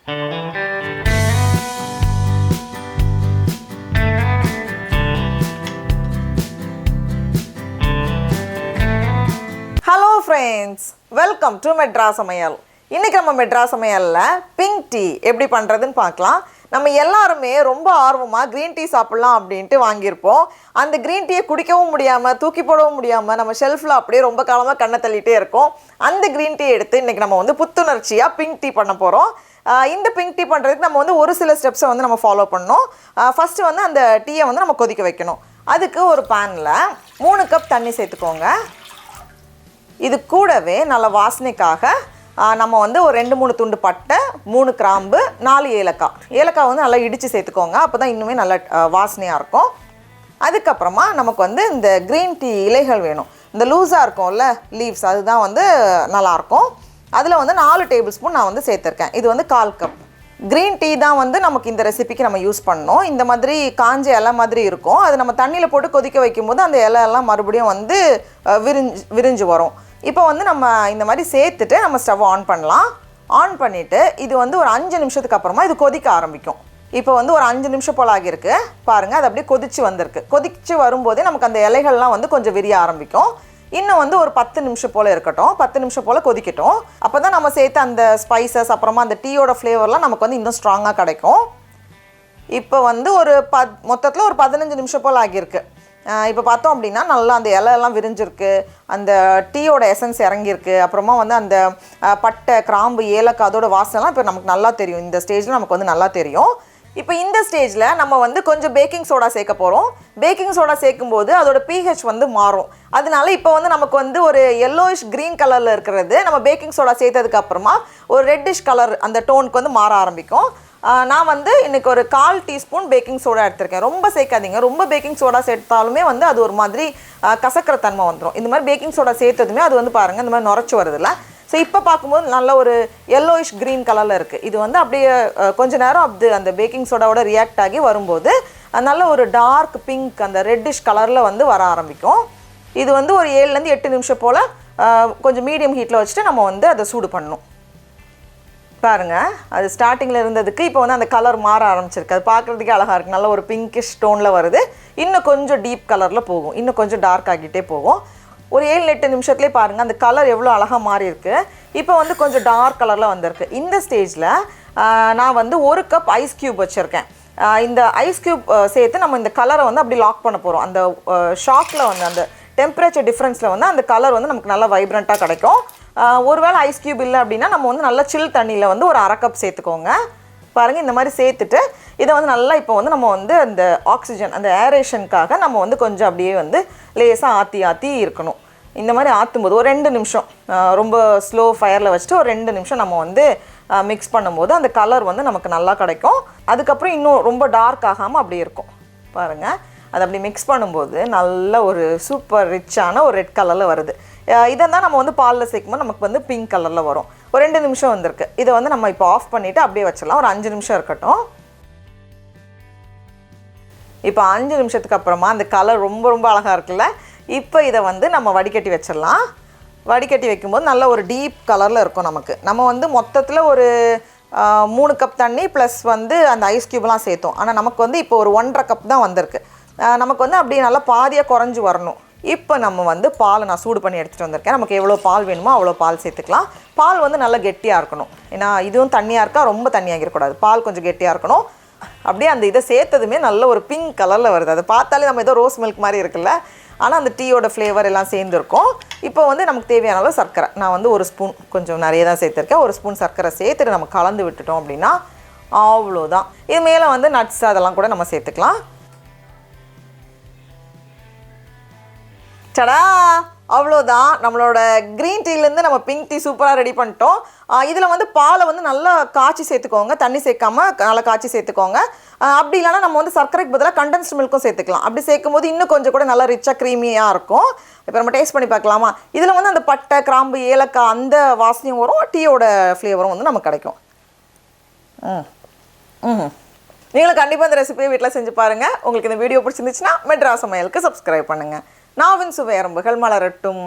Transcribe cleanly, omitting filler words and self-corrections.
Hello friends, welcome to Madras Samayal. இன்னைக்கு நம்ம Madras Samayalல pink tea எப்படி பண்றதுன்னு பார்க்கலாம். நம்ம எல்லாரும் ரொம்ப ஆர்வமா green tea சாப்பிடலாம் அப்படினு வாங்கியிருப்போம். அந்த green tea குடிக்கவும் முடியாம தூக்கி போடவும் முடியாம நம்ம ஷெல்ஃப்ல அப்படியே ரொம்ப காலமா கண்ணை தள்ளிட்டே இருக்கோம். அந்த green tea எடுத்து இன்னைக்கு நம்ம புத்துணர்ச்சியா pink tea பண்ண போறோம். இந்த pink tea பண்றதுக்கு நம்ம ஒரு சில ஸ்டெப்ஸ் நம்ம ஃபாலோ பண்ணனும். ஃபர்ஸ்ட் அந்த டீயை நம்ம கொதிக்க வைக்கணும். அதுக்கு ஒரு panல 3 கப் தண்ணி சேர்த்துக்கோங்க. இது கூடவே நல்ல வாசனைக்காக நம்ம ஒரு 2-3 துண்டு பட்டை, 3 கிராம்பு, 4 ஏலக்காய். ஏலக்காய் நல்லா இடிச்சு சேர்த்துக்கோங்க. அப்பதான் இன்னுமே நல்ல வாசனையா இருக்கும். அதுக்கு அப்புறமா நமக்கு இந்த கிரீன் டீ இலைகள் வேணும். இந்த லூசா இருக்கும்ல லீவ்ஸ் அதுதான் நல்லா இருக்கும். அதுல 4 டேபிள் ஸ்பூன் நான் சேர்த்திருக்கேன். இது 1/4 கப். கிரீன் டீ தான் நமக்கு இந்த ரெசிபிக்கு நம்ம யூஸ் பண்ணோம். இந்த மாதிரி காஞ்ச இலை மாதிரி இருக்கும். அது நம்ம தண்ணியில போட்டு கொதிக்க வைக்கும்போது அந்த இலை எல்லாம் மறுபடியும் விரிஞ்சு வரும். இப்போ நம்ம இந்த மாதிரி சேர்த்துட்டு நம்ம ஸ்டவ் ஆன் பண்ணலாம். ஆன் பண்ணிட்டு இது ஒரு 5 நிமிஷத்துக்கு அப்புறமா இது கொதிக்க ஆரம்பிக்கும். இப்போ ஒரு 5 நிமிஷம் போல ஆகிருக்கு. பாருங்க அது அப்படியே கொதிச்சு வந்திருக்கு. கொதிச்சு வரும்போதே நமக்கு அந்த இலைகள்லாம் கொஞ்சம் விரிய ஆரம்பிக்கும். இன்னும் ஒரு 10 நிமிஷம் போல இருக்கட்டும். 10 நிமிஷம் போல கொதிக்கட்டும். அப்பதான் நம்ம சேர்த்த அந்த ஸ்பைசஸ் அப்புறமா அந்த டீயோட ஃப்ளேவர்லாம் நமக்கு இன்னும் ஸ்ட்ராங்கா கிடைக்கும். இப்போ ஒரு மொத்தத்துல ஒரு 15 நிமிஷம் போல ஆகிருக்கு. இப்போ பார்த்தோம் அப்படின்னா நல்லா அந்த இலையெல்லாம் விரிஞ்சிருக்கு. அந்த டீயோட எசன்ஸ் இறங்கியிருக்கு. அப்புறமா அந்த பட்டை, கிராம்பு, ஏலக்காய் அதோட வாசனைலாம் இப்போ நமக்கு நல்லா தெரியும். இந்த ஸ்டேஜில் நமக்கு நல்லா தெரியும். இப்போ இந்த ஸ்டேஜில் நம்ம கொஞ்சம் பேக்கிங் சோடா சேர்க்க போகிறோம். பேக்கிங் சோடா சேர்க்கும்போது அதோட pH மாறும். அதனால இப்போ நமக்கு ஒரு yellowish green கலரில் இருக்கிறது நம்ம பேக்கிங் சோடா சேர்த்ததுக்கு அப்புறமா ஒரு ரெட்டிஷ் கலர் அந்த டோனுக்கு மாற ஆரம்பிக்கும். நான் இன்னைக்கு ஒரு 1/4 டீஸ்பூன் பேக்கிங் சோடா எடுத்திருக்கேன். ரொம்ப சேர்க்காதீங்க. ரொம்ப பேக்கிங் சோடா சேர்த்தாலுமே அது ஒரு மாதிரி கசக்கிற தன்மை வந்துடும். இந்த மாதிரி பேக்கிங் சோடா சேர்த்ததுமே அது பாருங்க இந்த மாதிரி நுரைச்சி வருதுல்ல. ஸோ இப்போ பார்க்கும்போது நல்ல ஒரு yellowish green கலரில் இருக்குது. இது அப்படியே கொஞ்ச நேரம் அந்த பேக்கிங் சோடாவோட ரியாக்ட் ஆகி வரும்போது நல்ல ஒரு டார்க் பிங்க் அந்த ரெட்டிஷ் கலரில் வர ஆரம்பிக்கும். இது ஒரு 7லேருந்து 8 நிமிஷம் போல் கொஞ்சம் மீடியம் ஹீட்டில் வச்சுட்டு நம்ம அதை சூடு பண்ணணும். பாருங்க அது ஸ்டார்டிங்கில் இருந்ததுக்கு இப்போ அந்த கலர் மாற ஆரம்பிச்சிருக்கு. அது பார்க்குறதுக்கே அழகாக இருக்குது. நல்ல ஒரு பிங்கிஷ் டோனில் வருது. இன்னும் கொஞ்சம் டீப் கலரில் போகும். இன்னும் கொஞ்சம் டார்க் ஆகிட்டே போகும். ஒரு 7-8 நிமிஷத்துலேயே பாருங்கள் அந்த கலர் எவ்வளோ அழகாக மாறி இருக்குது. இப்போ கொஞ்சம் டார்க் கலரில் வந்திருக்கு. இந்த ஸ்டேஜில் நான் 1 கப் ஐஸ் க்யூப் வச்சுருக்கேன். இந்த ஐஸ் க்யூப் சேர்த்து நம்ம இந்த கலரை அப்படி லாக் பண்ண போகிறோம். அந்த ஷாக்கில் அந்த டெம்பரேச்சர் டிஃப்ரென்ஸில் அந்த கலர் நமக்கு நல்லா வைப்ரண்ட்டாக கிடைக்கும். ஒருவேளை ஐஸ் க்யூப் இல்லை அப்படின்னா நம்ம நல்லா சில் தண்ணியில் ஒரு 1/2 கப் சேர்த்துக்கோங்க. பாருங்கள் இந்த மாதிரி சேர்த்துட்டு இதை நல்லா இப்போ நம்ம அந்த ஆக்சிஜன் அந்த ஏரேஷனுக்காக நம்ம கொஞ்சம் அப்படியே லேசாக ஆற்றி இருக்கணும். இந்த மாதிரி ஆற்றும்போது ஒரு 2 நிமிஷம் ரொம்ப ஸ்லோ ஃபயரில் வச்சுட்டு ஒரு 2 நிமிஷம் நம்ம மிக்ஸ் பண்ணும்போது அந்த கலர் நமக்கு நல்லா கிடைக்கும். அதுக்கப்புறம் இன்னும் ரொம்ப டார்க் ஆகாமல் அப்படியே இருக்கும். பாருங்கள் அதை அப்படி மிக்ஸ் பண்ணும்போது நல்ல ஒரு சூப்பர் ரிச்சான ஒரு ரெட் கலரில் வருது. இதை தான் நம்ம பாலில் சேர்க்கும்போது நமக்கு பிங்க் கலரில் வரும். ஒரு 2 நிமிஷம் வந்திருக்கு. இதை நம்ம இப்போ ஆஃப் பண்ணிவிட்டு அப்படியே வச்சிடலாம். ஒரு 5 நிமிஷம் இருக்கட்டும். இப்போ 5 நிமிஷத்துக்கு அப்புறமா அந்த கலர் ரொம்ப ரொம்ப அழகாக இருக்குல்ல. இப்போ இதை நம்ம வடிகட்டி வச்சிடலாம். வடிகட்டி வைக்கும்போது நல்ல ஒரு டீப் கலரில் இருக்கும் நமக்கு. நம்ம மொத்தத்தில் ஒரு 3 கப் தண்ணி ப்ளஸ் அந்த ஐஸ் க்யூப்லாம் சேர்த்தோம். ஆனால் நமக்கு இப்போ ஒரு 1.5 கப் தான் வந்திருக்கு. நமக்கு அப்படியே நல்லா பாதியாக குறைஞ்சி வரணும். இப்போ நம்ம பால் நான் சூடு பண்ணி எடுத்துகிட்டு வந்திருக்கேன். நமக்கு எவ்வளோ பால் வேணுமோ அவ்வளோ பால் சேர்த்துக்கலாம். பால் நல்லா கெட்டியாக இருக்கணும். ஏன்னா இதுவும் தண்ணியாக இருக்கா, ரொம்ப தண்ணியாகிடக்கூடாது. பால் கொஞ்சம் கெட்டியாக இருக்கணும். அப்படியே அந்த இதை சேர்த்ததுமே நல்ல ஒரு பிங்க் கலரில் வருது. அதை பார்த்தாலே நம்ம ஏதோ ரோஸ் மில்க் மாதிரி இருக்குல்ல. ஆனால் அந்த டீயோட ஃப்ளேவர் எல்லாம் சேர்ந்துருக்கும். இப்போ நமக்கு தேவையான அளவு சர்க்கரை நான் 1 ஸ்பூன் கொஞ்சம் நிறைய தான் சேர்த்துருக்கேன். 1 ஸ்பூன் சர்க்கரை சேர்த்துட்டு நம்ம கலந்து விட்டுட்டோம் அப்படின்னா அவ்வளோதான். இது மேலே நட்ஸ் அதெல்லாம் கூட நம்ம சேர்த்துக்கலாம். சடா அவ்வளோதான். நம்மளோட க்ரீன் டீலேருந்து நம்ம பிங்க் டீ சூப்பராக ரெடி பண்ணிட்டோம். இதில் பாலை நல்லா காய்ச்சி சேர்த்துக்கோங்க. தண்ணி சேர்க்காமல் நல்லா காய்ச்சி சேர்த்துக்கோங்க. அப்படி இல்லைனா நம்ம சர்க்கரைக்கு பதிலாக கண்டென்ஸ்டு மில்க்கும் சேர்த்துக்கலாம். அப்படி சேர்க்கும் போது இன்னும் கொஞ்சம் கூட நல்லா ரிச்சாக க்ரீமியாக இருக்கும். இப்போ நம்ம டேஸ்ட் பண்ணி பார்க்கலாமா? இதில் அந்த பட்டை, கிராம்பு, ஏலக்காய் அந்த வாசனையும் வரும். டீயோட ஃப்ளேவரும் நமக்கு கிடைக்கும். நீங்களும் கண்டிப்பாக இந்த ரெசிபியை வீட்டில் செஞ்சு பாருங்கள். உங்களுக்கு இந்த வீடியோ பிடிச்சிருந்துச்சுன்னா மெட்ராஸ் சமையலுக்கு சப்ஸ்கிரைப் பண்ணுங்கள். நாவின் சுவை அரும்புகள் மலரட்டும்.